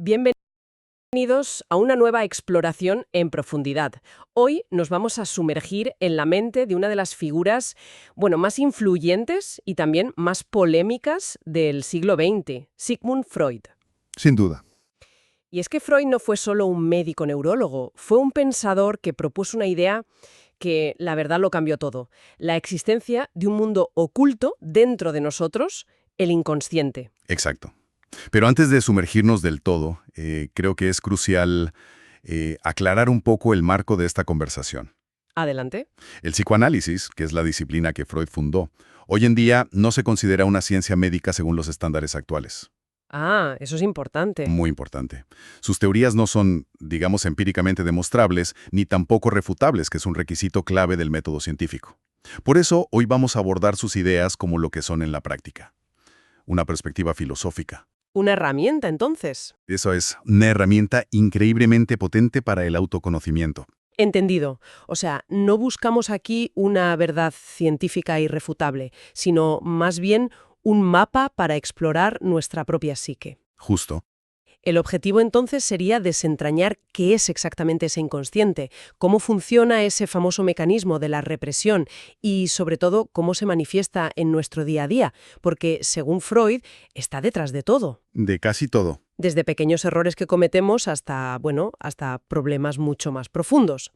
Bienvenidos a una nueva exploración en profundidad. Hoy nos vamos a sumergir en la mente de una de las figuras, más influyentes y también más polémicas del siglo XX, Sigmund Freud. Sin duda. Y es que Freud no fue solo un médico neurólogo, fue un pensador que propuso una idea que, la verdad, lo cambió todo: la existencia de un mundo oculto dentro de nosotros, el inconsciente. Exacto. Pero antes de sumergirnos del todo, creo que es crucial aclarar un poco el marco de esta conversación. Adelante. El psicoanálisis, que es la disciplina que Freud fundó, hoy en día no se considera una ciencia médica según los estándares actuales. Ah, eso es importante. Muy importante. Sus teorías no son, digamos, empíricamente demostrables, ni tampoco refutables, que es un requisito clave del método científico. Por eso, hoy vamos a abordar sus ideas como lo que son en la práctica. Una perspectiva filosófica. Una herramienta, entonces. Eso es, una herramienta increíblemente potente para el autoconocimiento. Entendido. O sea, no buscamos aquí una verdad científica irrefutable, sino más bien un mapa para explorar nuestra propia psique. Justo. El objetivo entonces sería desentrañar qué es exactamente ese inconsciente, cómo funciona ese famoso mecanismo de la represión y, sobre todo, cómo se manifiesta en nuestro día a día, porque, según Freud, está detrás de todo. De casi todo. Desde pequeños errores que cometemos hasta problemas mucho más profundos.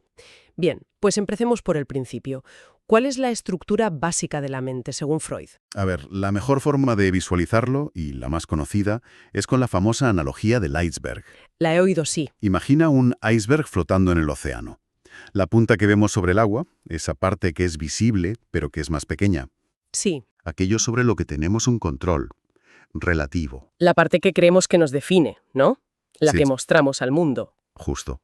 Bien, pues empecemos por el principio. ¿Cuál es la estructura básica de la mente, según Freud? A ver, la mejor forma de visualizarlo, y la más conocida, es con la famosa analogía del iceberg. La he oído, sí. Imagina un iceberg flotando en el océano. La punta que vemos sobre el agua, esa parte que es visible, pero que es más pequeña. Sí. Aquello sobre lo que tenemos un control relativo. La parte que creemos que nos define, ¿no? La Sí, que mostramos al mundo. justo.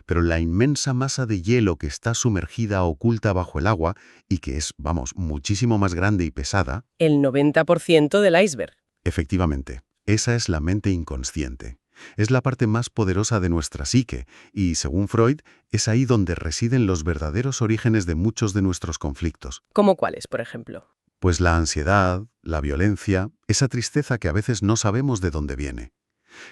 Pero la inmensa masa de hielo que está sumergida oculta bajo el agua y que es, muchísimo más grande y pesada, El 90% del iceberg. efectivamente, esa es la mente inconsciente. Es la parte más poderosa de nuestra psique y, según Freud, es ahí donde residen los verdaderos orígenes de muchos de nuestros conflictos. ¿Cómo cuáles, por ejemplo? Pues la ansiedad, la violencia, esa tristeza que a veces no sabemos de dónde viene.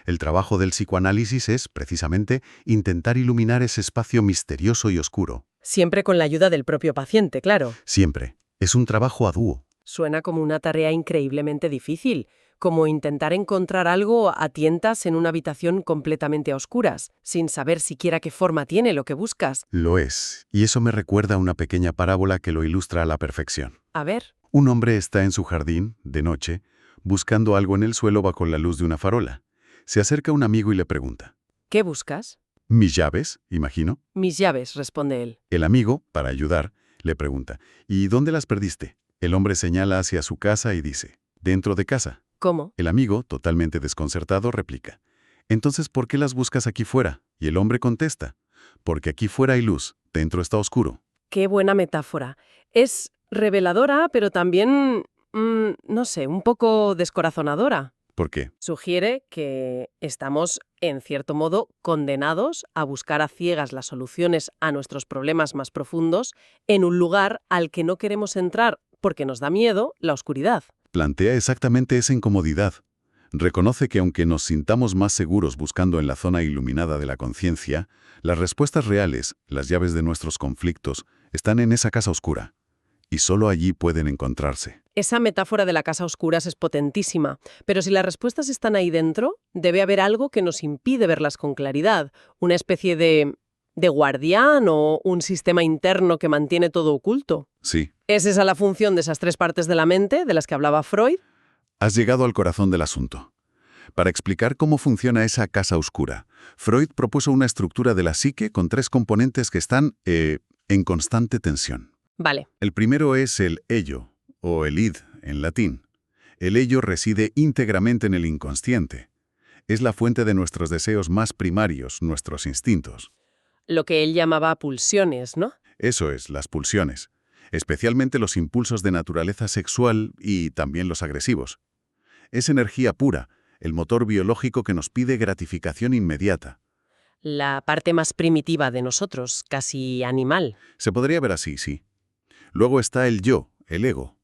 El trabajo del psicoanálisis es, precisamente, intentar iluminar ese espacio misterioso y oscuro. Siempre con la ayuda del propio paciente, claro. Siempre. Es un trabajo a dúo. Suena como una tarea increíblemente difícil, como intentar encontrar algo a tientas en una habitación completamente a oscuras, sin saber siquiera qué forma tiene lo que buscas. Lo es. Y eso me recuerda a una pequeña parábola que lo ilustra a la perfección. A ver. Un hombre está en su jardín, de noche, buscando algo en el suelo bajo la luz de una farola. Se acerca un amigo y le pregunta. ¿Qué buscas? ¿Mis llaves? Imagino. Mis llaves, responde él. El amigo, para ayudar, le pregunta. ¿Y dónde las perdiste? El hombre señala hacia su casa y dice. Dentro de casa. ¿Cómo? El amigo, totalmente desconcertado, replica. Entonces, ¿por qué las buscas aquí fuera? Y el hombre contesta. Porque aquí fuera hay luz, dentro está oscuro. Qué buena metáfora. Es reveladora, pero también, no sé, un poco descorazonadora. ¿Por qué? Sugiere que estamos, en cierto modo, condenados a buscar a ciegas las soluciones a nuestros problemas más profundos en un lugar al que no queremos entrar porque nos da miedo la oscuridad. Plantea exactamente esa incomodidad. Reconoce que aunque nos sintamos más seguros buscando en la zona iluminada de la conciencia, las respuestas reales, las llaves de nuestros conflictos, están en esa casa oscura. Y solo allí pueden encontrarse. Esa metáfora de la casa a oscuras es potentísima, pero si las respuestas están ahí dentro, debe haber algo que nos impide verlas con claridad, una especie de guardián o un sistema interno que mantiene todo oculto. Sí. ¿Es esa la función de esas tres partes de la mente de las que hablaba Freud? Has llegado al corazón del asunto. Para explicar cómo funciona esa casa oscura, Freud propuso una estructura de la psique con tres componentes que están en constante tensión. Vale. El primero es el ello, o el id en latín. El ello reside íntegramente en el inconsciente. Es la fuente de nuestros deseos más primarios, nuestros instintos. Lo que él llamaba pulsiones, ¿no? Eso es, las pulsiones. Especialmente los impulsos de naturaleza sexual y también los agresivos. Es energía pura, el motor biológico que nos pide gratificación inmediata. La parte más primitiva de nosotros, casi animal. Se podría ver así, sí. Luego está el yo, el ego.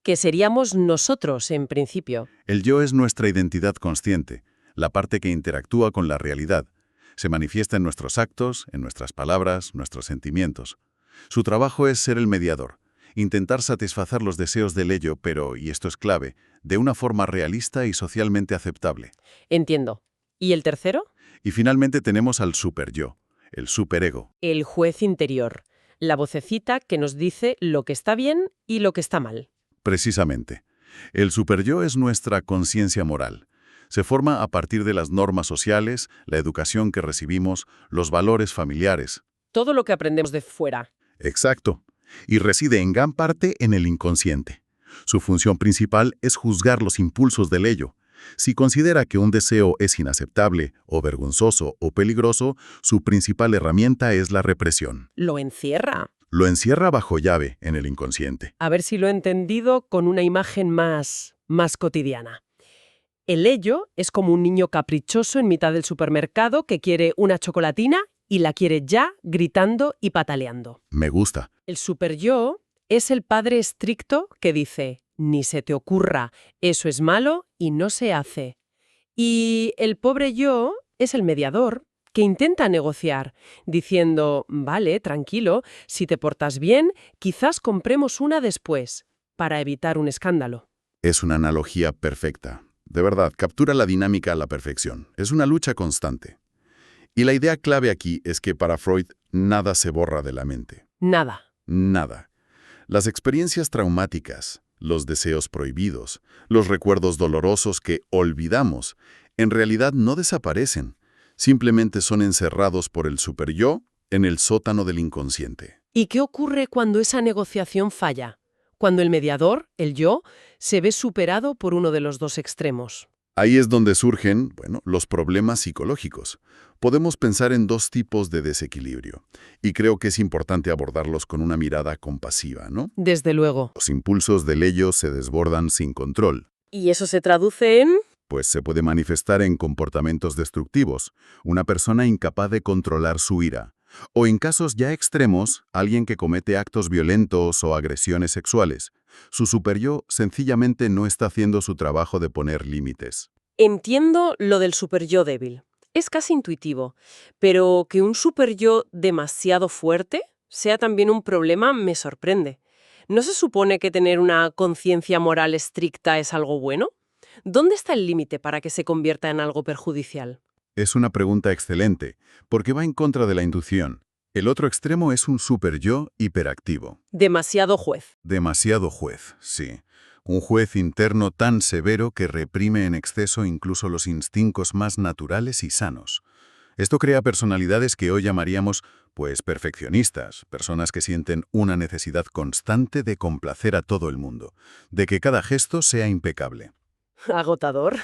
Que seríamos nosotros, en principio. El yo es nuestra identidad consciente, la parte que interactúa con la realidad. Se manifiesta en nuestros actos, en nuestras palabras, nuestros sentimientos. Su trabajo es ser el mediador, intentar satisfacer los deseos del ello, pero, y esto es clave, de una forma realista y socialmente aceptable. Entiendo. ¿Y el tercero? Y finalmente tenemos al superyo, el superego. El juez interior. La vocecita que nos dice lo que está bien y lo que está mal. Precisamente. El superyo es nuestra conciencia moral. Se forma a partir de las normas sociales, la educación que recibimos, los valores familiares. Todo lo que aprendemos de fuera. Exacto. Y reside en gran parte en el inconsciente. Su función principal es juzgar los impulsos del ello. Si considera que un deseo es inaceptable, o vergonzoso, o peligroso, su principal herramienta es la represión. Lo encierra. Lo encierra bajo llave en el inconsciente. A ver si lo he entendido con una imagen más cotidiana. El ello es como un niño caprichoso en mitad del supermercado que quiere una chocolatina y la quiere ya, gritando y pataleando. Me gusta. El superyo es el padre estricto que dice, ni se te ocurra, eso es malo y no se hace. Y el pobre yo es el mediador que intenta negociar, diciendo, vale, tranquilo, si te portas bien, quizás compremos una después, para evitar un escándalo. Es una analogía perfecta. De verdad, captura la dinámica a la perfección. Es una lucha constante. Y la idea clave aquí es que para Freud nada se borra de la mente. Nada. Nada. Las experiencias traumáticas, los deseos prohibidos, los recuerdos dolorosos que olvidamos, en realidad no desaparecen. Simplemente son encerrados por el superyo en el sótano del inconsciente. ¿Y qué ocurre cuando esa negociación falla? Cuando el mediador, el yo, se ve superado por uno de los dos extremos. Ahí es donde surgen, los problemas psicológicos. Podemos pensar en dos tipos de desequilibrio, y creo que es importante abordarlos con una mirada compasiva, ¿no? Desde luego. Los impulsos del ello se desbordan sin control. ¿Y eso se traduce en? Pues se puede manifestar en comportamientos destructivos, una persona incapaz de controlar su ira, o en casos ya extremos, alguien que comete actos violentos o agresiones sexuales. Su superyo sencillamente no está haciendo su trabajo de poner límites. Entiendo lo del superyo débil. Es casi intuitivo, pero que un superyo demasiado fuerte sea también un problema me sorprende. ¿No se supone que tener una conciencia moral estricta es algo bueno? ¿Dónde está el límite para que se convierta en algo perjudicial? Es una pregunta excelente, porque va en contra de la intuición. El otro extremo es un superyo hiperactivo. Demasiado juez. Demasiado juez, sí. Un juez interno tan severo que reprime en exceso incluso los instintos más naturales y sanos. Esto crea personalidades que hoy llamaríamos, perfeccionistas, personas que sienten una necesidad constante de complacer a todo el mundo, de que cada gesto sea impecable. Agotador.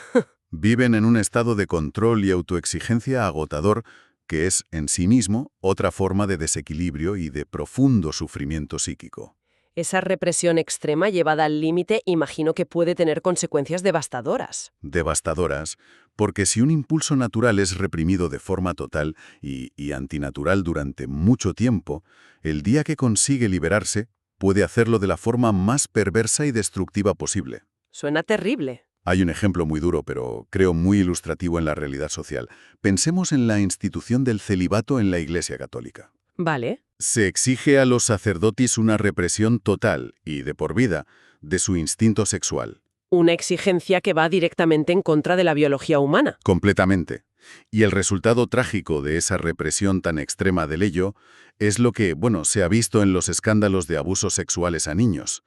Viven en un estado de control y autoexigencia agotador que es, en sí mismo, otra forma de desequilibrio y de profundo sufrimiento psíquico. Esa represión extrema llevada al límite imagino que puede tener consecuencias devastadoras. Devastadoras, porque si un impulso natural es reprimido de forma total y antinatural durante mucho tiempo, el día que consigue liberarse, puede hacerlo de la forma más perversa y destructiva posible. Suena terrible. Hay un ejemplo muy duro, pero creo muy ilustrativo en la realidad social. Pensemos en la institución del celibato en la Iglesia Católica. Vale. Se exige a los sacerdotes una represión total y de por vida de su instinto sexual. Una exigencia que va directamente en contra de la biología humana. Completamente. Y el resultado trágico de esa represión tan extrema del ello es lo que, se ha visto en los escándalos de abusos sexuales a niños.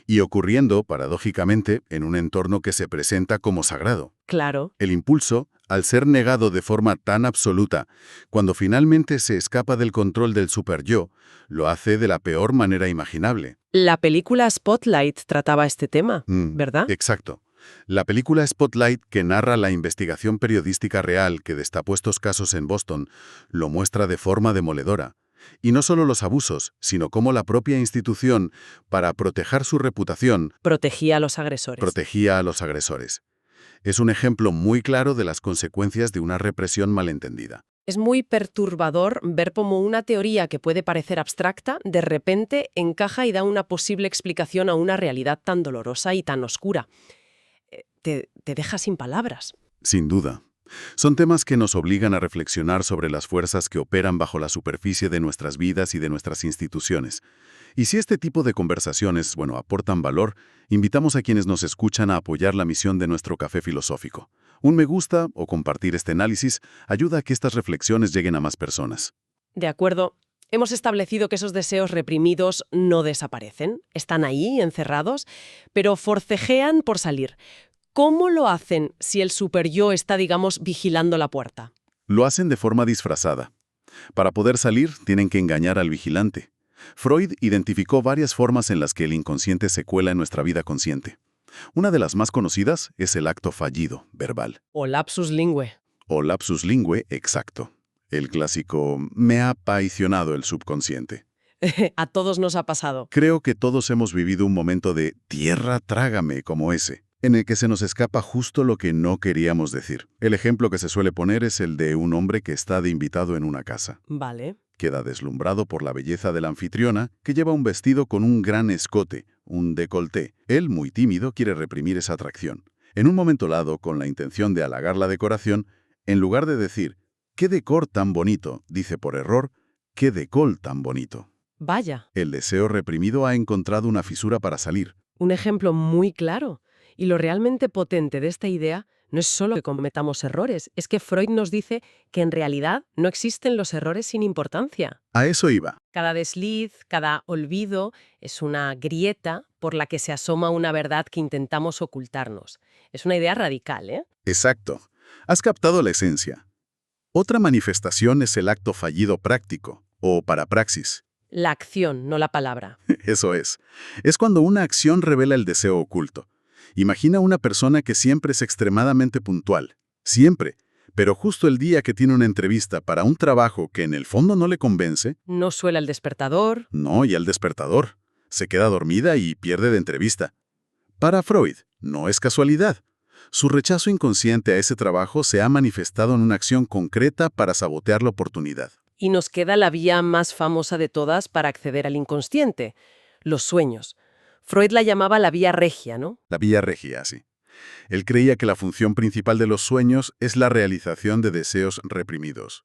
Y ocurriendo, paradójicamente, en un entorno que se presenta como sagrado. Claro. El impulso, al ser negado de forma tan absoluta, cuando finalmente se escapa del control del superyo, lo hace de la peor manera imaginable. La película Spotlight trataba este tema, ¿verdad? Exacto. La película Spotlight, que narra la investigación periodística real que destapó estos casos en Boston, lo muestra de forma demoledora. Y no solo los abusos, sino cómo la propia institución, para proteger su reputación, Protegía a los agresores. protegía a los agresores. Es un ejemplo muy claro de las consecuencias de una represión malentendida. Es muy perturbador ver cómo una teoría que puede parecer abstracta, de repente encaja y da una posible explicación a una realidad tan dolorosa y tan oscura. Te deja sin palabras. Sin duda. Son temas que nos obligan a reflexionar sobre las fuerzas que operan bajo la superficie de nuestras vidas y de nuestras instituciones. Y si este tipo de conversaciones, aportan valor, invitamos a quienes nos escuchan a apoyar la misión de nuestro café filosófico. Un me gusta o compartir este análisis ayuda a que estas reflexiones lleguen a más personas. De acuerdo. Hemos establecido que esos deseos reprimidos no desaparecen, están ahí, encerrados, pero forcejean por salir. ¿Cómo lo hacen si el superyo está, digamos, vigilando la puerta? Lo hacen de forma disfrazada. Para poder salir, tienen que engañar al vigilante. Freud identificó varias formas en las que el inconsciente se cuela en nuestra vida consciente. Una de las más conocidas es el acto fallido, verbal. O lapsus lingüe. O lapsus lingüe, exacto. El clásico, me ha traicionado el subconsciente. A todos nos ha pasado. Creo que todos hemos vivido un momento de tierra trágame como ese, en el que se nos escapa justo lo que no queríamos decir. El ejemplo que se suele poner es el de un hombre que está de invitado en una casa. Vale. Queda deslumbrado por la belleza de la anfitriona, que lleva un vestido con un gran escote, un décolleté. Él, muy tímido, quiere reprimir esa atracción. En un momento dado, con la intención de halagar la decoración, en lugar de decir, «¡Qué decor tan bonito!», dice por error, «¡Qué decol tan bonito!». Vaya. El deseo reprimido ha encontrado una fisura para salir. Un ejemplo muy claro. Y lo realmente potente de esta idea no es solo que cometamos errores, es que Freud nos dice que en realidad no existen los errores sin importancia. A eso iba. Cada desliz, cada olvido es una grieta por la que se asoma una verdad que intentamos ocultarnos. Es una idea radical, ¿eh? Exacto. Has captado la esencia. Otra manifestación es el acto fallido práctico, o parapraxis. La acción, no la palabra. Eso es. Es cuando una acción revela el deseo oculto. Imagina una persona que siempre es extremadamente puntual. Siempre. Pero justo el día que tiene una entrevista para un trabajo que en el fondo no le convence... No suena el despertador. No, y al despertador. Se queda dormida y pierde de entrevista. Para Freud, no es casualidad. Su rechazo inconsciente a ese trabajo se ha manifestado en una acción concreta para sabotear la oportunidad. Y nos queda la vía más famosa de todas para acceder al inconsciente, los sueños. Freud la llamaba la vía regia, ¿no? La vía regia, sí. Él creía que la función principal de los sueños es la realización de deseos reprimidos.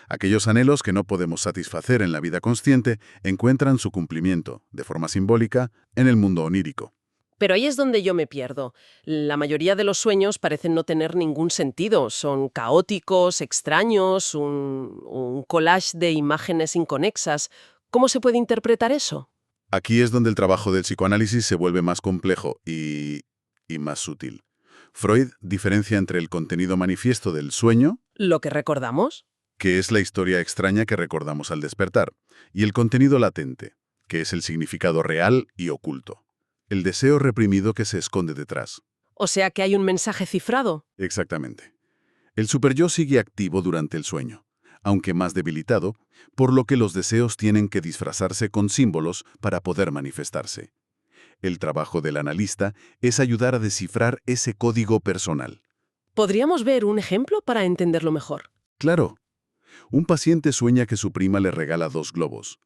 Aquellos anhelos que no podemos satisfacer en la vida consciente encuentran su cumplimiento, de forma simbólica, en el mundo onírico. Pero ahí es donde yo me pierdo. La mayoría de los sueños parecen no tener ningún sentido. Son caóticos, extraños, un collage de imágenes inconexas. ¿Cómo se puede interpretar eso? Aquí es donde el trabajo del psicoanálisis se vuelve más complejo y más sutil. Freud diferencia entre el contenido manifiesto del sueño, ¿Lo que recordamos? que es la historia extraña que recordamos al despertar, y el contenido latente, que es el significado real y oculto. El deseo reprimido que se esconde detrás. O sea que hay un mensaje cifrado. Exactamente. El superyo sigue activo durante el sueño, aunque más debilitado, por lo que los deseos tienen que disfrazarse con símbolos para poder manifestarse. El trabajo del analista es ayudar a descifrar ese código personal. ¿Podríamos ver un ejemplo para entenderlo mejor? Claro, un paciente sueña que su prima le regala 2 globos.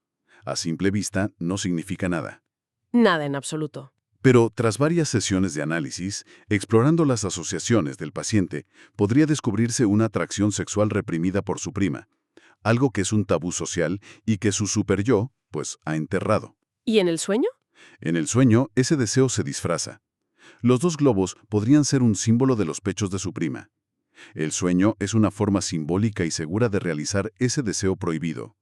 A simple vista no significa nada. Nada en absoluto. Pero tras varias sesiones de análisis, explorando las asociaciones del paciente, podría descubrirse una atracción sexual reprimida por su prima, algo que es un tabú social y que su superyo, pues, ha enterrado. ¿Y en el sueño? En el sueño, ese deseo se disfraza. Los 2 globos podrían ser un símbolo de los pechos de su prima. El sueño es una forma simbólica y segura de realizar ese deseo prohibido.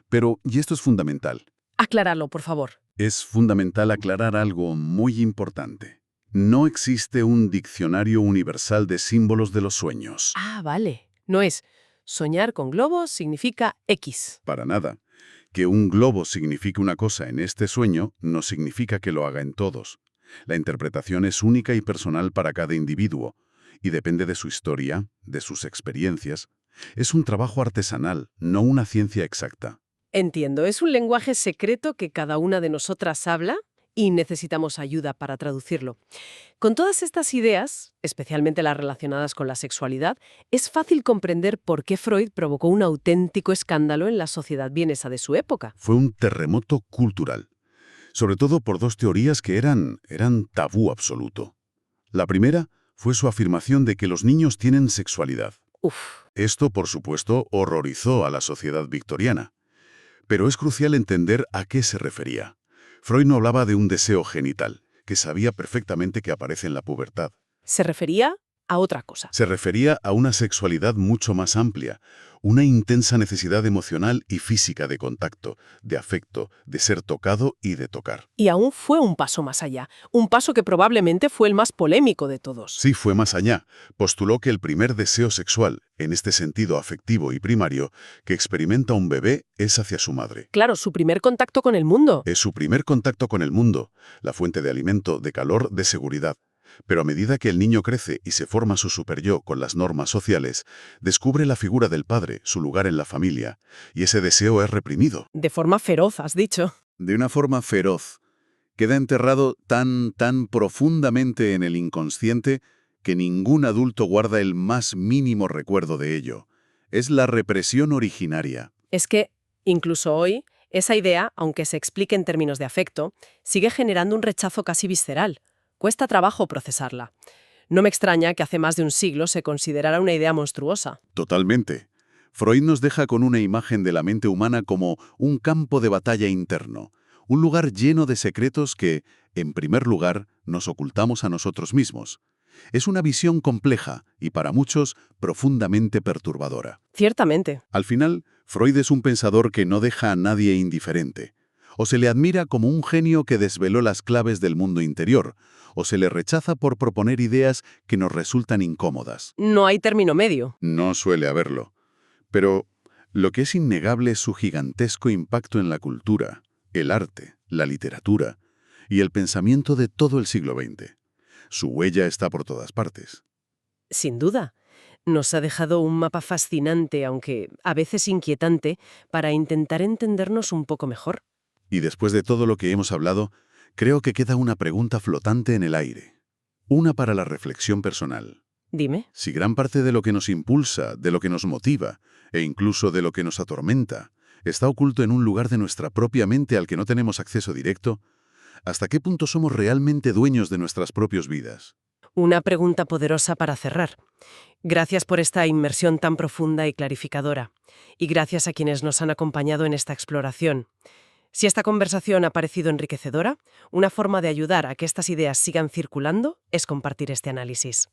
Pero, y esto es fundamental, Acláralo, por favor. es fundamental aclarar algo muy importante. No existe un diccionario universal de símbolos de los sueños. Ah, vale. No es soñar con globos significa X. Para nada. Que un globo signifique una cosa en este sueño no significa que lo haga en todos. La interpretación es única y personal para cada individuo, y depende de su historia, de sus experiencias. Es un trabajo artesanal, no una ciencia exacta. Entiendo, es un lenguaje secreto que cada una de nosotras habla y necesitamos ayuda para traducirlo. Con todas estas ideas, especialmente las relacionadas con la sexualidad, es fácil comprender por qué Freud provocó un auténtico escándalo en la sociedad vienesa de su época. Fue un terremoto cultural, sobre todo por 2 teorías que eran tabú absoluto. La primera fue su afirmación de que los niños tienen sexualidad. Uf, Esto, por supuesto, horrorizó a la sociedad victoriana. Pero es crucial entender a qué se refería. Freud no hablaba de un deseo genital, que sabía perfectamente que aparece en la pubertad. se refería a otra cosa. Se refería a una sexualidad mucho más amplia, una intensa necesidad emocional y física de contacto, de afecto, de ser tocado y de tocar. Y aún fue un paso más allá, un paso que probablemente fue el más polémico de todos. Sí, fue más allá. Postuló que el primer deseo sexual, en este sentido afectivo y primario, que experimenta un bebé es hacia su madre. Claro, su primer contacto con el mundo. Es su primer contacto con el mundo, la fuente de alimento, de calor, de seguridad. Pero a medida que el niño crece y se forma su superyo con las normas sociales, descubre la figura del padre, su lugar en la familia, y ese deseo es reprimido. De forma feroz, has dicho. De una forma feroz. Queda enterrado tan profundamente en el inconsciente que ningún adulto guarda el más mínimo recuerdo de ello. Es la represión originaria. Es que, incluso hoy, esa idea, aunque se explique en términos de afecto, sigue generando un rechazo casi visceral. Cuesta trabajo procesarla. No me extraña que hace más de un siglo se considerara una idea monstruosa. Totalmente. Freud nos deja con una imagen de la mente humana como un campo de batalla interno, un lugar lleno de secretos que, en primer lugar, nos ocultamos a nosotros mismos. Es una visión compleja y, para muchos, profundamente perturbadora. Ciertamente. Al final, Freud es un pensador que no deja a nadie indiferente. O se le admira como un genio que desveló las claves del mundo interior, o se le rechaza por proponer ideas que nos resultan incómodas. No hay término medio. No suele haberlo. Pero lo que es innegable es su gigantesco impacto en la cultura, el arte, la literatura y el pensamiento de todo el siglo XX. Su huella está por todas partes. Sin duda. Nos ha dejado un mapa fascinante, aunque a veces inquietante, para intentar entendernos un poco mejor. Y después de todo lo que hemos hablado, creo que queda una pregunta flotante en el aire. Una para la reflexión personal. Dime. Si gran parte de lo que nos impulsa, de lo que nos motiva, e incluso de lo que nos atormenta, está oculto en un lugar de nuestra propia mente al que no tenemos acceso directo, ¿hasta qué punto somos realmente dueños de nuestras propias vidas? Una pregunta poderosa para cerrar. Gracias por esta inmersión tan profunda y clarificadora. Y gracias a quienes nos han acompañado en esta exploración. Si esta conversación ha parecido enriquecedora, una forma de ayudar a que estas ideas sigan circulando es compartir este análisis.